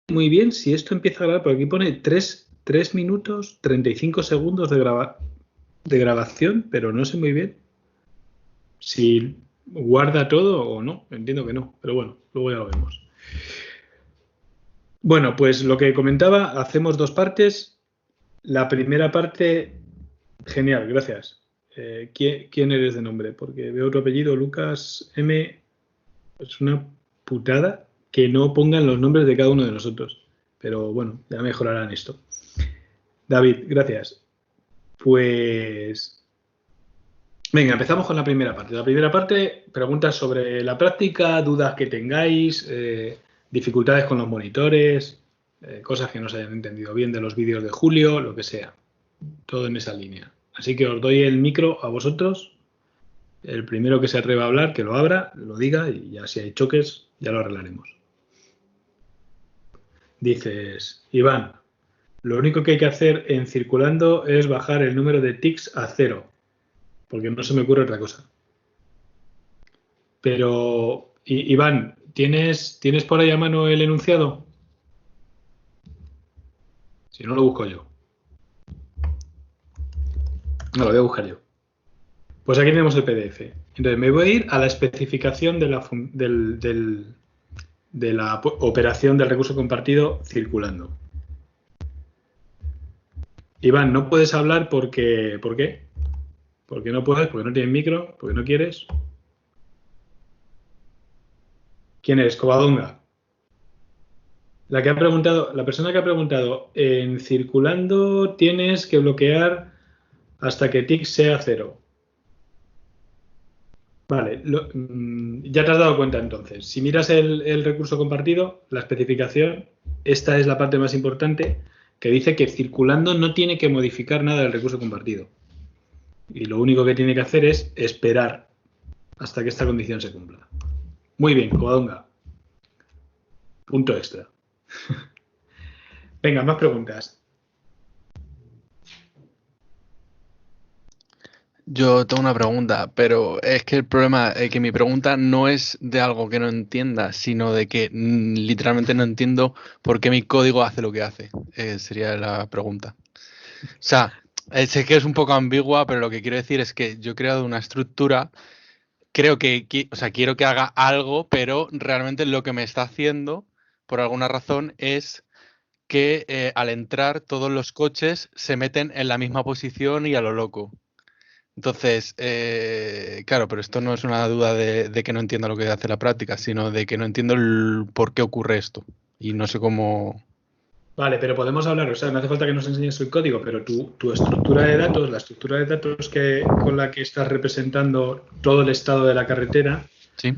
muy bien si esto empieza a grabar, porque aquí pone 3 minutos 35 segundos de grabación, pero no sé muy bien si guarda todo o no. Entiendo que no, pero bueno, luego ya lo vemos. Bueno, pues lo que comentaba, hacemos dos partes. La primera parte, genial, gracias. ¿Quién eres de nombre? Porque veo tu apellido, Lucas M. Es una putada que no pongan los nombres de cada uno de nosotros. Pero bueno, ya mejorarán esto. David, gracias. Pues venga, empezamos con la primera parte. La primera parte, preguntas sobre la práctica, dudas que tengáis, dificultades con los monitores, cosas que no se hayan entendido bien de los vídeos de Julio, lo que sea. Todo en esa línea. Así que os doy el micro a vosotros. El primero que se atreva a hablar, que lo abra, lo diga y ya si hay choques, ya lo arreglaremos. Dices, Iván, lo único que hay que hacer en circulando es bajar el número de tics a 0, porque no se me ocurre otra cosa. Pero, Iván, ¿tienes por ahí a mano el enunciado? Si no, lo busco yo. No, lo voy a buscar yo. Pues aquí tenemos el PDF. Entonces, me voy a ir a la especificación de la operación del recurso compartido circulando. Iván, no puedes hablar porque... ¿Por qué? Porque no puedes, porque no tienes micro, porque no quieres. ¿Quién es? Covadonga. La persona que ha preguntado, en circulando tienes que bloquear hasta que tick sea 0. Vale, ya te has dado cuenta entonces. Si miras el recurso compartido, la especificación, esta es la parte más importante, que dice que circulando no tiene que modificar nada del recurso compartido. Y lo único que tiene que hacer es esperar hasta que esta condición se cumpla. Muy bien, Covadonga. Punto extra. Venga, más preguntas. Yo tengo una pregunta, pero es que el problema es que mi pregunta no es de algo que no entienda, sino de que literalmente no entiendo por qué mi código hace lo que hace. Sería la pregunta. O sea, sé que es un poco ambigua, pero lo que quiero decir es que yo he creado una estructura, creo o sea, quiero que haga algo, pero realmente lo que me está haciendo, por alguna razón, es que al entrar todos los coches se meten en la misma posición y a lo loco. Entonces, claro, pero esto no es una duda de que no entienda lo que hace la práctica, sino de que no entiendo el por qué ocurre esto. Y no sé cómo... Vale, pero podemos hablar, o sea, no hace falta que nos enseñes el código, pero tu estructura de datos, la estructura de datos con la que estás representando todo el estado de la carretera, Sí.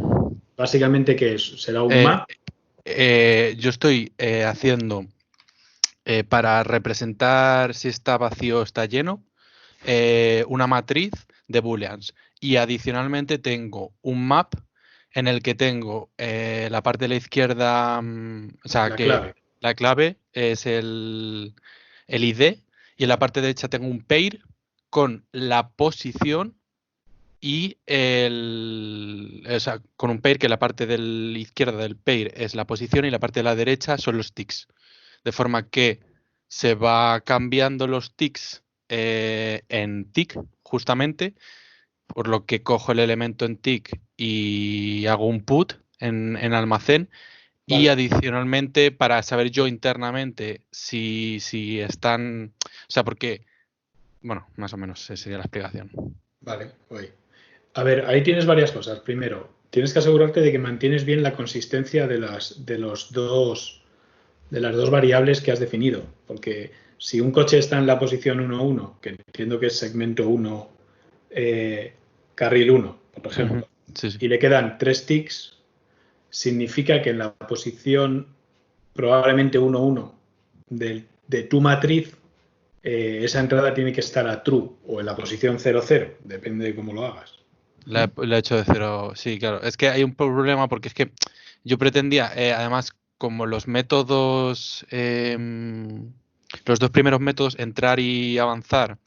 básicamente, ¿qué es? ¿Será un map? Yo estoy haciendo, para representar si está vacío o está lleno, una matriz de booleans. Y adicionalmente tengo un map en el que tengo la parte de la izquierda, o sea, La que clave. la clave es el ID, y en la parte derecha tengo un pair con la posición y o sea, con un pair que la parte de la izquierda del pair es la posición y la parte de la derecha son los ticks. De forma que se va cambiando los ticks en tick, justamente, por lo que cojo el elemento en tick y hago un put en almacén. Vale. Y adicionalmente, para saber yo internamente si están... O sea, porque... Bueno, más o menos esa sería la explicación. Vale, voy. A ver, ahí tienes varias cosas. Primero, tienes que asegurarte de que mantienes bien la consistencia de las dos variables que has definido. Porque si un coche está en la posición 1-1, que entiendo que es segmento 1, carril 1, por ejemplo, Sí, sí. y le quedan 3 ticks, significa que en la posición probablemente 1-1 de tu matriz, esa entrada tiene que estar a true o en la posición 0-0, depende de cómo lo hagas. La he hecho de cero, sí, claro. Es que hay un problema porque es que yo pretendía, además, como los métodos, los dos primeros métodos, entrar y avanzar,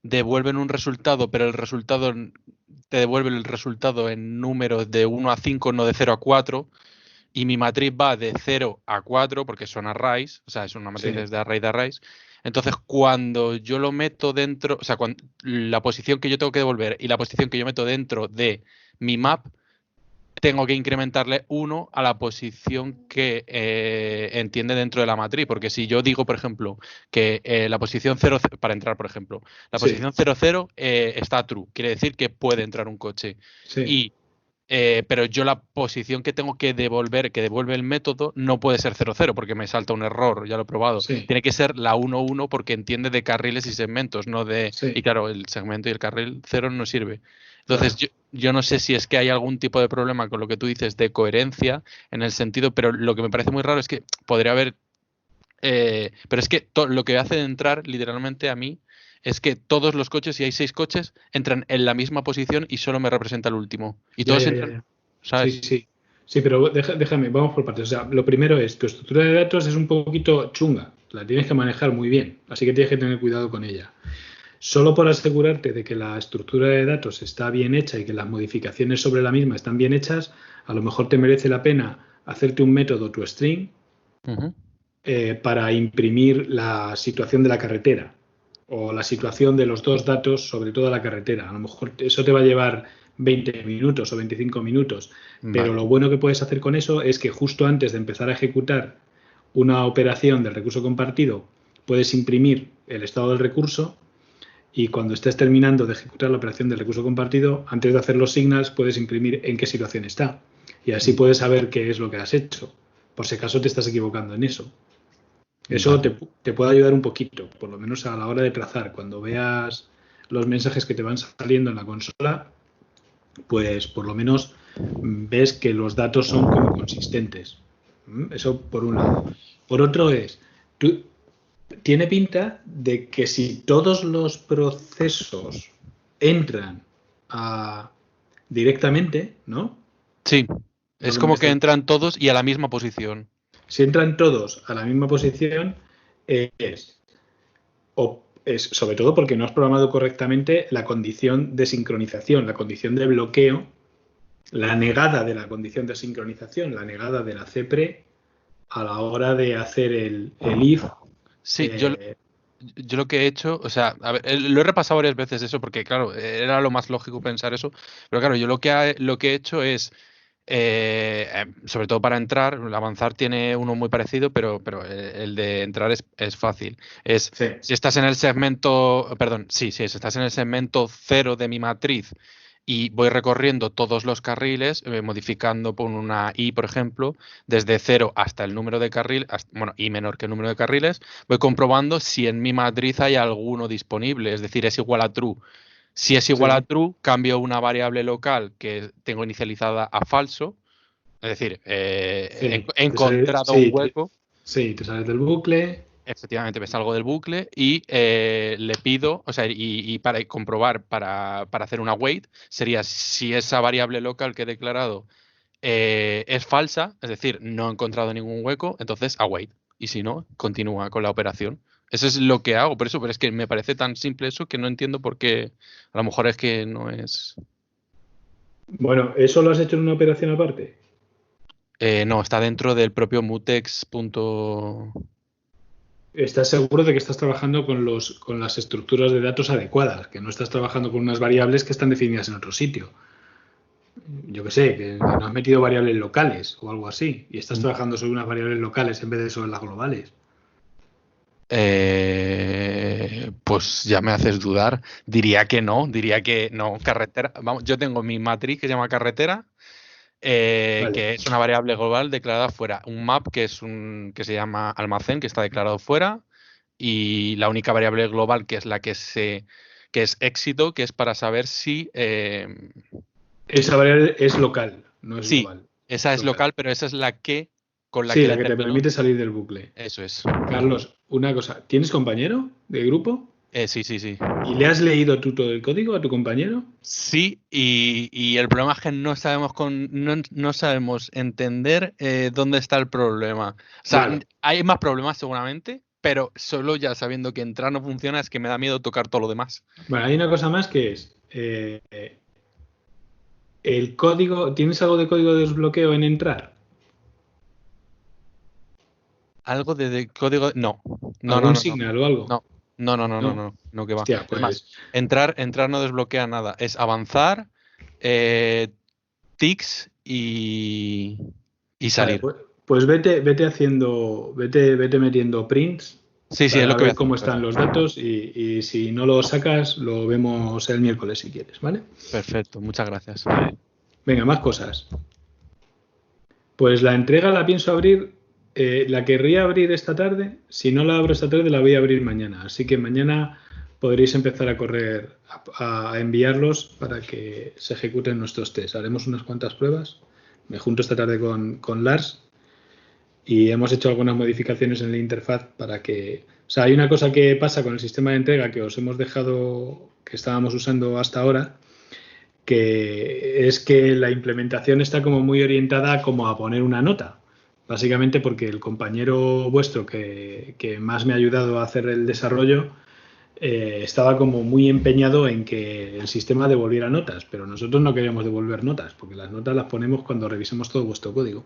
devuelven un resultado, pero el resultado te devuelve el resultado en números de 1 a 5, no de 0 a 4. y mi matriz va de 0 a 4, porque son arrays, o sea, es una matriz Sí. de array de arrays. Entonces, cuando yo lo meto dentro, o sea, la posición que yo tengo que devolver y la posición que yo meto dentro de mi map, tengo que incrementarle 1 a la posición que entiende dentro de la matriz. Porque si yo digo, por ejemplo, que la posición 0, para entrar, por ejemplo, la Sí. posición 0, 0 está true, quiere decir que puede entrar un coche. Sí. Pero yo la posición que tengo que devolver, que devuelve el método, no puede ser 0, 0 porque me salta un error, ya lo he probado. Sí. Tiene que ser la 1, 1 porque entiende de carriles y segmentos, no de... Y Sí. claro, el segmento y el carril 0 no sirve. Entonces, Claro. yo no sé si es que hay algún tipo de problema con lo que tú dices de coherencia en el sentido, pero lo que me parece muy raro es que podría haber... pero es que lo que hace entrar literalmente a mí es que todos los coches, si hay 6 coches, entran en la misma posición y solo me representa el último. Y Ya, todos ya, ya, entran, ya. Sí, ¿sabes? sí. Sí, pero déjame, vamos por partes. O sea, lo primero es, tu estructura de datos es un poquito chunga. La tienes que manejar muy bien, así que tienes que tener cuidado con ella. Solo por asegurarte de que la estructura de datos está bien hecha y que las modificaciones sobre la misma están bien hechas, a lo mejor te merece la pena hacerte un método toString Ujú. para imprimir la situación de la carretera o la situación de los dos datos sobre toda la carretera. A lo mejor eso te va a llevar 20 minutos o 25 minutos, pero Vale. lo bueno que puedes hacer con eso es que justo antes de empezar a ejecutar una operación del recurso compartido, puedes imprimir el estado del recurso y cuando estés terminando de ejecutar la operación del recurso compartido, antes de hacer los signals, puedes imprimir en qué situación está. Y así puedes saber qué es lo que has hecho, por si acaso te estás equivocando en eso. Eso Vale. te puede ayudar un poquito, por lo menos a la hora de trazar. Cuando veas los mensajes que te van saliendo en la consola, pues por lo menos ves que los datos son como consistentes. Eso por un lado. Por otro es, tiene pinta de que si todos los procesos entran directamente, ¿no? Sí, Es lo es que me como que estás. entran todos y a la misma posición. Si entran todos a la misma posición, es sobre todo porque no has programado correctamente la condición de sincronización, la condición de bloqueo, la negada de la condición de sincronización, la negada de la CPRE a la hora de hacer el if. Sí, yo lo que he hecho, o sea, a ver, lo he repasado varias veces eso porque, claro, era lo más lógico pensar eso, pero claro, yo lo que he hecho es, sobre todo para entrar, el avanzar tiene uno muy parecido, pero el de entrar es fácil. Sí, Si estás en el segmento, perdón, sí, si estás en el segmento 0 de mi matriz y voy recorriendo todos los carriles, modificando por una i, por ejemplo, desde 0 hasta el número de carriles, bueno, i menor que el número de carriles, voy comprobando si en mi matriz hay alguno disponible, es decir, es igual a true. Si es igual a sí, true, cambio una variable local que tengo inicializada a falso, es decir, sí, he encontrado un hueco. sí, te sales del bucle. Efectivamente, me salgo del bucle y le pido, o sea, y para comprobar, para hacer una wait, sería si esa variable local que he declarado es falsa, es decir, no he encontrado ningún hueco, entonces await. Y si no, continúa con la operación. Eso es lo que hago, por eso, pero es que me parece tan simple eso que no entiendo por qué. A lo mejor es que no es. Bueno, ¿eso lo has hecho en una operación aparte? No, está dentro del propio mutex. ¿Estás seguro de que estás trabajando con las estructuras de datos adecuadas? Que no estás trabajando con unas variables que están definidas en otro sitio. Yo que sé, que no has metido variables locales o algo así. Y estás trabajando sobre unas variables locales en vez de sobre las globales. Pues ya me haces dudar. Diría que no. Carretera. Vamos, yo tengo mi matriz que se llama carretera, Vale. que es una variable global declarada fuera. Un map que se llama almacén, que está declarado fuera. Y la única variable global que es que es éxito, que es para saber si Esa variable es local, no es sí, global. esa Es es local. local, pero esa es la que con la Sí, que la que te determino. permite salir del bucle. Eso es. Carlos, una cosa. ¿Tienes compañero de grupo? Sí, sí, sí. ¿Y le has leído tú todo el código a tu compañero? Sí, y el problema es que no sabemos entender dónde está el problema. O sea, Claro. hay más problemas seguramente, pero solo ya sabiendo que entrar no funciona es que me da miedo tocar todo lo demás. Bueno, hay una cosa más que es el código. ¿Tienes algo de código de desbloqueo en entrar? Algo de código. No. ¿Algún signal o algo? No, que va. Hostia, pues... Es más, entrar no desbloquea nada. Es avanzar, tics y Vale, salir. pues vete haciendo, vete metiendo prints Sí, es para lo que voy a ver hacer. cómo están los datos y si no lo sacas, lo vemos el miércoles si quieres, ¿vale? Perfecto, muchas gracias. Venga, más cosas. Pues la entrega la pienso abrir, la querría abrir esta tarde. Si no la abro esta tarde, la voy a abrir mañana. Así que mañana podréis empezar a correr, a enviarlos para que se ejecuten nuestros tests. Haremos unas cuantas pruebas. Me junto esta tarde con Lars y hemos hecho algunas modificaciones en la interfaz para que... O sea, hay una cosa que pasa con el sistema de entrega que os hemos dejado, que estábamos usando hasta ahora, que es que la implementación está como muy orientada como a poner una nota. Básicamente porque el compañero vuestro que más me ha ayudado a hacer el desarrollo estaba como muy empeñado en que el sistema devolviera notas, pero nosotros no queremos devolver notas, porque las notas las ponemos cuando revisemos todo vuestro código.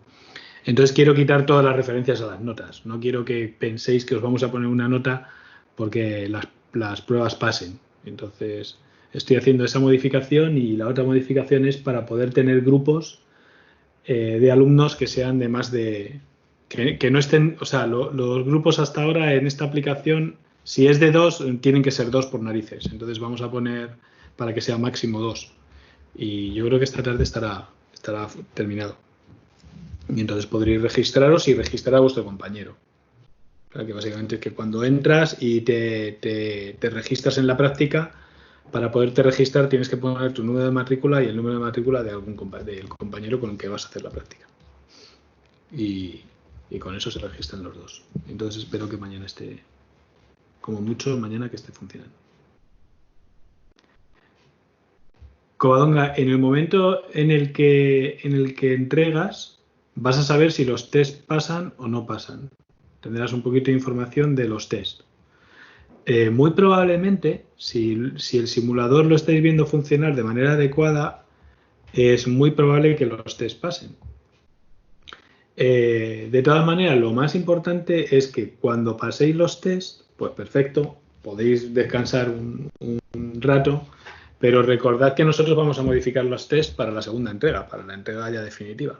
Entonces quiero quitar todas las referencias a las notas. No quiero que penséis que os vamos a poner una nota porque las pruebas pasen. Entonces estoy haciendo esa modificación y la otra modificación es para poder tener grupos de alumnos que sean de más de... Que no estén... O sea, los grupos hasta ahora en esta aplicación, si es de 2, tienen que ser 2 por narices. Entonces vamos a poner para que sea máximo 2. Y yo creo que esta tarde estará terminado. Y entonces podréis registraros y registrar a vuestro compañero. O sea, que básicamente es que cuando entras y te registras en la práctica, para poderte registrar tienes que poner tu número de matrícula y el número de matrícula de del compañero con el que vas a hacer la práctica. Y con eso se registran los dos. Entonces espero que mañana esté, como mucho mañana que esté funcionando. Covadonga, en el momento en el que entregas, vas a saber si los test pasan o no pasan. Tendrás un poquito de información de los test. Muy probablemente, si el simulador lo estáis viendo funcionar de manera adecuada, es muy probable que los test pasen. De todas maneras, lo más importante es que cuando paséis los test, pues perfecto, podéis descansar un rato, pero recordad que nosotros vamos a modificar los test para la segunda entrega, para la entrega ya definitiva.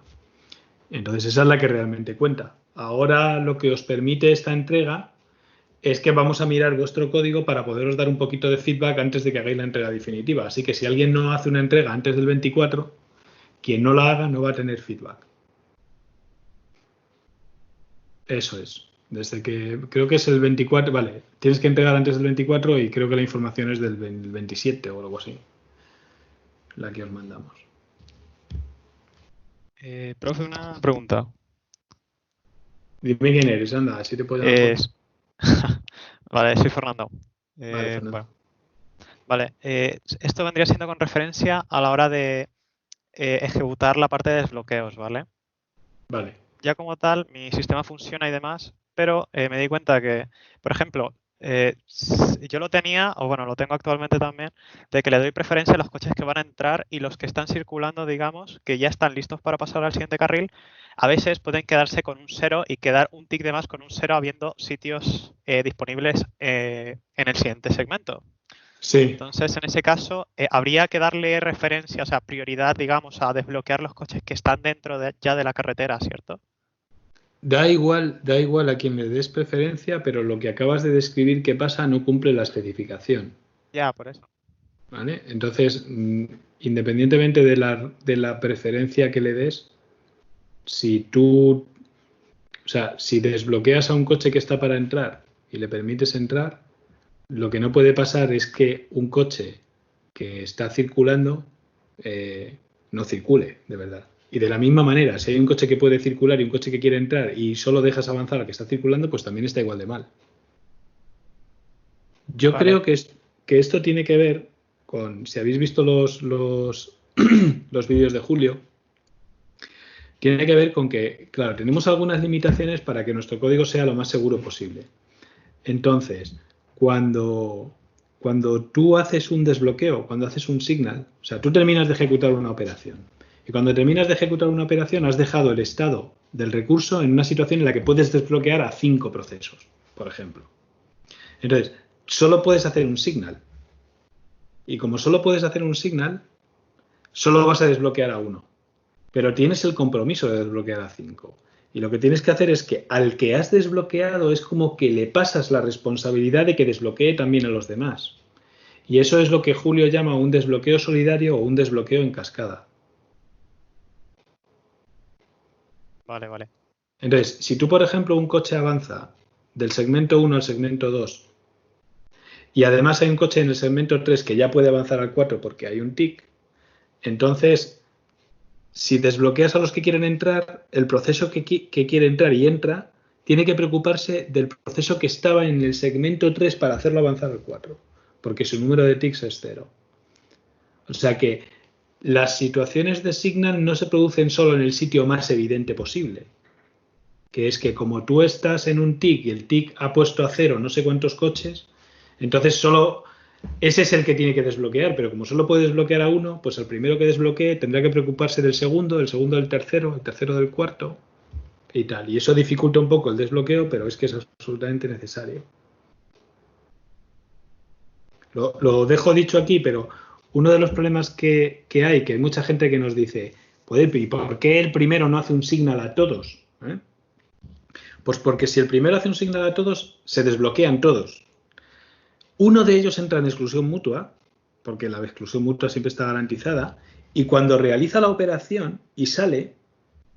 Entonces esa es la que realmente cuenta. Ahora lo que os permite esta entrega es que vamos a mirar vuestro código para poderos dar un poquito de feedback antes de que hagáis la entrega definitiva. Así que si alguien no hace una entrega antes del 24, quien no la haga no va a tener feedback. Eso es. Desde que creo que es el 24, vale, tienes que entregar antes del 24 y creo que la información es del 27 o algo así. La que os mandamos. Profe, una pregunta. Dime quién eres, anda, así te puedo llamar. Vale, soy Fernando. Vale, Fernando. Bueno. Vale, esto vendría siendo con referencia a la hora de ejecutar la parte de desbloqueos, ¿vale? Vale. Ya como tal, mi sistema funciona y demás, pero me di cuenta que, por ejemplo, yo lo tenía, o bueno, lo tengo actualmente también, de que le doy preferencia a los coches que van a entrar y los que están circulando, digamos, que ya están listos para pasar al siguiente carril, a veces pueden quedarse con un 0 y quedar un tick de más con un 0 habiendo sitios disponibles en el siguiente segmento. Sí. Entonces, en ese caso, habría que darle referencia, o sea, prioridad, digamos, a desbloquear los coches que están dentro ya de la carretera, ¿cierto? Da igual a quien le des preferencia, pero lo que acabas de describir que pasa no cumple la especificación. Ya, por eso. ¿Vale? Entonces, independientemente de la preferencia que le des, si desbloqueas a un coche que está para entrar y le permites entrar, lo que no puede pasar es que un coche que está circulando no circule, de verdad. Y de la misma manera, si hay un coche que puede circular y un coche que quiere entrar y solo dejas avanzar al que está circulando, pues también está igual de mal. Yo creo que esto tiene que ver con, si habéis visto los vídeos de Julio, tiene que ver con que, claro, tenemos algunas limitaciones para que nuestro código sea lo más seguro posible. Entonces, cuando tú haces un desbloqueo, cuando haces un signal, o sea, tú terminas de ejecutar una operación. Y cuando terminas de ejecutar una operación, has dejado el estado del recurso en una situación en la que puedes desbloquear a 5 procesos, por ejemplo. Entonces, solo puedes hacer un signal. Y como solo puedes hacer un signal, solo vas a desbloquear a 1. Pero tienes el compromiso de desbloquear a 5. Y lo que tienes que hacer es que al que has desbloqueado es como que le pasas la responsabilidad de que desbloquee también a los demás. Y eso es lo que Julio llama un desbloqueo solidario o un desbloqueo en cascada. Vale. Entonces, si tú, por ejemplo, un coche avanza del segmento 1 al segmento 2 y además hay un coche en el segmento 3 que ya puede avanzar al 4 porque hay un tick, entonces, si desbloqueas a los que quieren entrar, el proceso que quiere entrar y entra tiene que preocuparse del proceso que estaba en el segmento 3 para hacerlo avanzar al 4, porque su número de ticks es 0. O sea que las situaciones de signal no se producen solo en el sitio más evidente posible, que es que como tú estás en un tick y el tick ha puesto a 0 no sé cuántos coches, entonces solo ese es el que tiene que desbloquear, pero como solo puede desbloquear a 1, pues el primero que desbloquee tendrá que preocuparse del segundo, el segundo del tercero, el tercero del cuarto y tal. Y eso dificulta un poco el desbloqueo, pero es que es absolutamente necesario. Lo dejo dicho aquí, pero uno de los problemas que hay mucha gente que nos dice, ¿y por qué el primero no hace un signal a todos? Pues porque si el primero hace un signal a todos, se desbloquean todos. Uno de ellos entra en exclusión mutua, porque la exclusión mutua siempre está garantizada, y cuando realiza la operación y sale,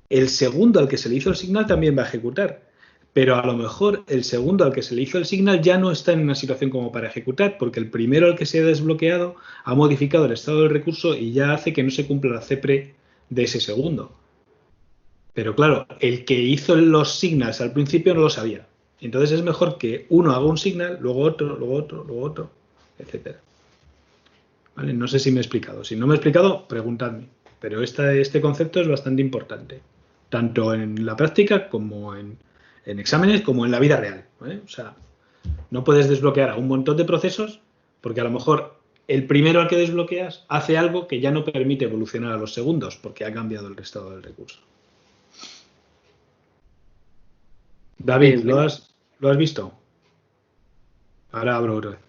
el segundo al que se le hizo el signal también va a ejecutar. Pero a lo mejor el segundo al que se le hizo el signal ya no está en una situación como para ejecutar, porque el primero al que se ha desbloqueado ha modificado el estado del recurso y ya hace que no se cumpla la CPRE de ese segundo. Pero claro, el que hizo los signals al principio no lo sabía. Entonces es mejor que uno haga un signal, luego otro, luego otro, luego otro, etc. ¿Vale? No sé si me he explicado. Si no me he explicado, preguntadme. Pero este concepto es bastante importante, tanto en la práctica como en exámenes, como en la vida real. ¿Vale? O sea, no puedes desbloquear a un montón de procesos porque a lo mejor el primero al que desbloqueas hace algo que ya no permite evolucionar a los segundos porque ha cambiado el estado del recurso. David, ¿lo has visto? Ahora abro otra vez.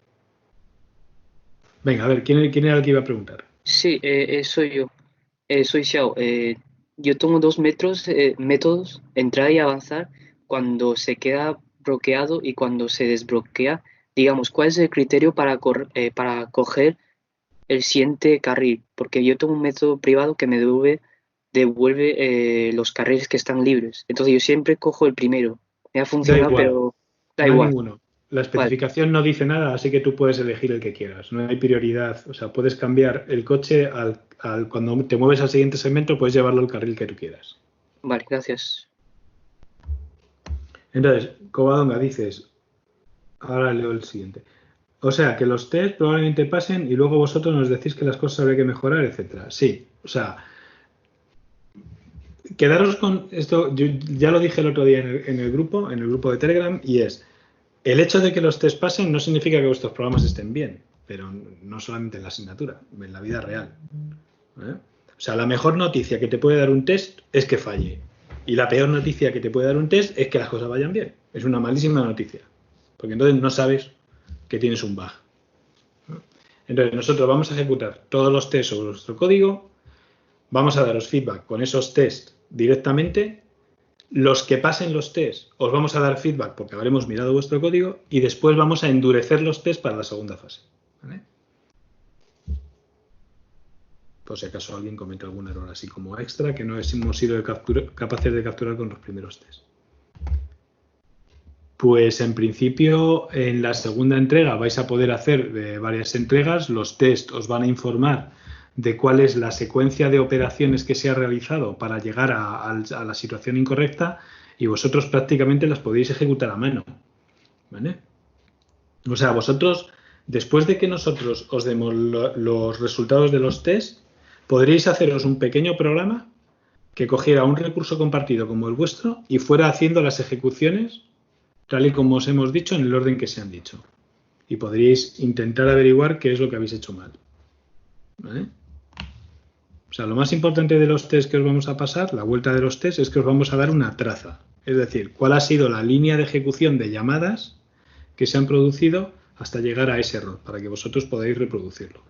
Venga, a ver, ¿quién era el que iba a preguntar? Sí, soy yo. Soy Xiao. Yo tomo dos métodos, entrar y avanzar, cuando se queda bloqueado y cuando se desbloquea. Digamos, ¿cuál es el criterio para coger el siguiente carril? Porque yo tengo un método privado que me devuelve los carriles que están libres. Entonces yo siempre cojo el primero. Me ha funcionado, pero da igual. Ninguno. La especificación no dice nada, así que tú puedes elegir el que quieras. No hay prioridad. O sea, puedes cambiar el coche cuando te mueves al siguiente segmento, puedes llevarlo al carril que tú quieras. Vale, gracias. Entonces, Covadonga, dices, ahora leo el siguiente. O sea, que los test probablemente pasen y luego vosotros nos decís que las cosas habría que mejorar, etcétera. Sí, o sea, quedaros con esto, yo ya lo dije el otro día en el grupo de Telegram, y es, el hecho de que los test pasen no significa que vuestros programas estén bien, pero no solamente en la asignatura, en la vida real. O sea, la mejor noticia que te puede dar un test es que falle. Y la peor noticia que te puede dar un test es que las cosas vayan bien. Es una malísima noticia. Porque entonces no sabes que tienes un bug. Entonces nosotros vamos a ejecutar todos los tests sobre nuestro código, vamos a daros feedback con esos tests directamente. Los que pasen los tests os vamos a dar feedback porque habremos mirado vuestro código y después vamos a endurecer los tests para la segunda fase. ¿Vale? Por si acaso alguien comete algún error así como extra que no hemos sido capaces de capturar con los primeros tests. Pues en principio en la segunda entrega vais a poder hacer varias entregas. Los tests os van a informar de cuál es la secuencia de operaciones que se ha realizado para llegar a la situación incorrecta y vosotros prácticamente las podéis ejecutar a mano. ¿Vale? O sea, vosotros, después de que nosotros os demos los resultados de los tests, podréis haceros un pequeño programa que cogiera un recurso compartido como el vuestro y fuera haciendo las ejecuciones tal y como os hemos dicho en el orden que se han dicho. Y podríais intentar averiguar qué es lo que habéis hecho mal. ¿Vale? O sea, lo más importante de los test que os vamos a pasar, la vuelta de los test, es que os vamos a dar una traza. Es decir, cuál ha sido la línea de ejecución de llamadas que se han producido hasta llegar a ese error, para que vosotros podáis reproducirlo.